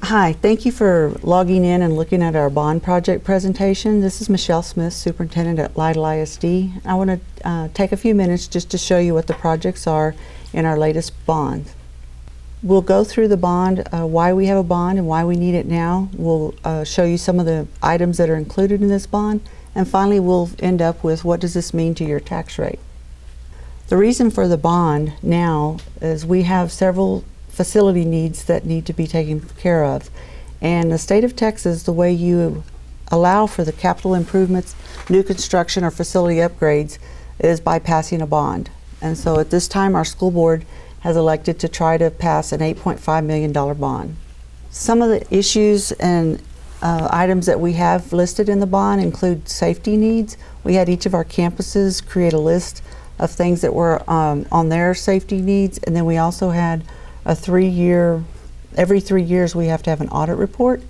Hi, thank you for logging in and looking at our bond project presentation. This is Michelle Smith, Superintendent at Lytle ISD. I want to take a few minutes just to show you what the projects are in our latest bond. We'll go through the bond, why we have a bond and why we need it now. We'll show you some of the items that are included in this bond, and finally we'll end up with what does this mean to your tax rate. The reason for the bond now is we have several facility needs that need to be taken care of. And the state of Texas, the way you allow for the capital improvements, new construction or facility upgrades is by passing a bond. And so at this time our school board has elected to try to pass an $8.5 million bond. Some of the issues and items that we have listed in the bond include safety needs. We had each of our campuses create a list of things that were on their safety needs, and then we also had a every 3 years we have to have an audit report,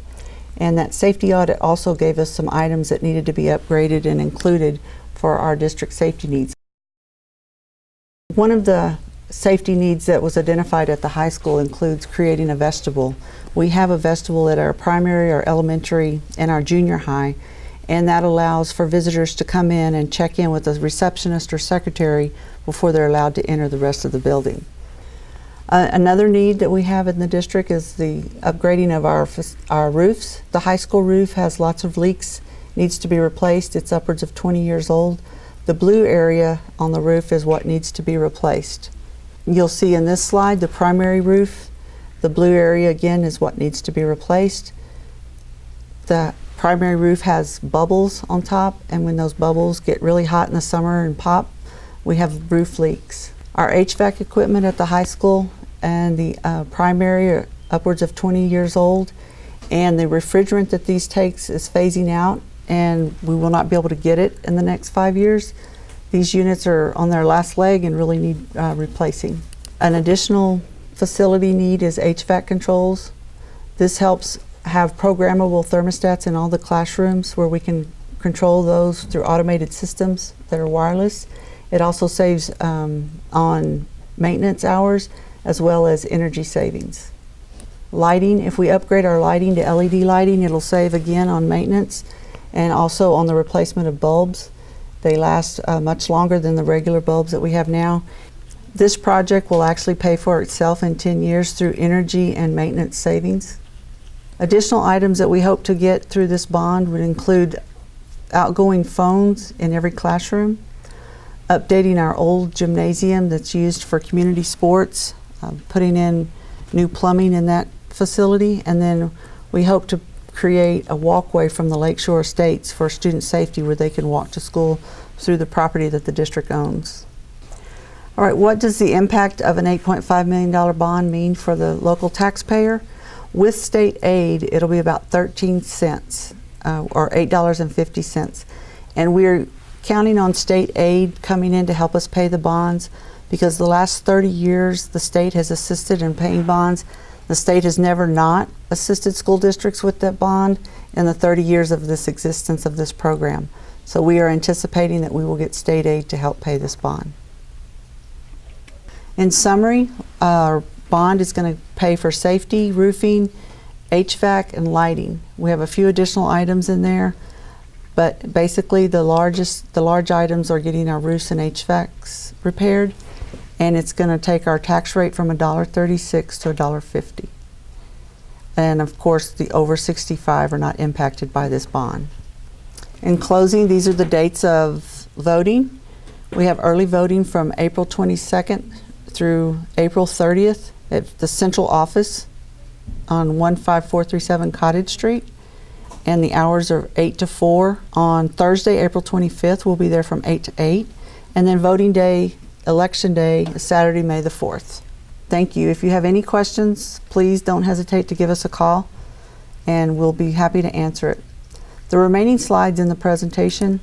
and that safety audit also gave us some items that needed to be upgraded and included for our district safety needs. One of the safety needs that was identified at the high school includes creating a vestibule. We have a vestibule at our primary, our elementary, and our junior high, and that allows for visitors to come in and check in with a receptionist or secretary before they're allowed to enter the rest of the building. Another need that we have in the district is the upgrading of our roofs. The high school roof has lots of leaks, needs to be replaced. It's upwards of 20 years old. The blue area on the roof is what needs to be replaced. You'll see in this slide the primary roof. The blue area again is what needs to be replaced. The primary roof has bubbles on top, and when those bubbles get really hot in the summer and pop, we have roof leaks. Our HVAC equipment at the high school and the primary are upwards of 20 years old, and the refrigerant that these takes is phasing out, and we will not be able to get it in the next 5 years. These units are on their last leg and really need replacing. An additional facility need is HVAC controls. This helps have programmable thermostats in all the classrooms where we can control those through automated systems that are wireless. It also saves on maintenance hours as well as energy savings. Lighting, if we upgrade our lighting to LED lighting, it'll save again on maintenance and also on the replacement of bulbs. They last much longer than the regular bulbs that we have now. This project will actually pay for itself in 10 years through energy and maintenance savings. Additional items that we hope to get through this bond would include outgoing phones in every classroom, updating our old gymnasium that's used for community sports, putting in new plumbing in that facility, and then we hope to create a walkway from the Lakeshore Estates for student safety where they can walk to school through the property that the district owns. All right, what does the impact of an $8.5 million bond mean for the local taxpayer? With state aid, it'll be about 13 cents or $8.50. And we're counting on state aid coming in to help us pay the bonds because the last 30 years the state has assisted in paying bonds. The state has never not assisted school districts with that bond in the 30 years of this existence of this program. So we are anticipating that we will get state aid to help pay this bond. In summary, our bond is going to pay for safety, roofing, HVAC, and lighting. We have a few additional items in there, but basically the large items are getting our roofs and HVACs repaired, and it's going to take our tax rate from $1.36 to $1.50. And of course, the over 65 are not impacted by this bond. In closing, these are the dates of voting. We have early voting from April 22nd through April 30th at the central office on 15437 Cottage Street, and the hours are 8 to 4. On Thursday, April 25th, we'll be there from 8 to 8, and then voting day, election day, is Saturday, May the 4th. Thank you. If you have any questions, please don't hesitate to give us a call, and we'll be happy to answer it. The remaining slides in the presentation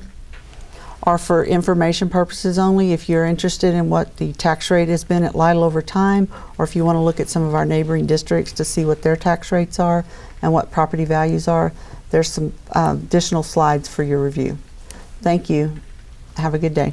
are for information purposes only. If you're interested in what the tax rate has been at Lytle over time, or if you want to look at some of our neighboring districts to see what their tax rates are and what property values are, there's some additional slides for your review. Thank you. Have a good day.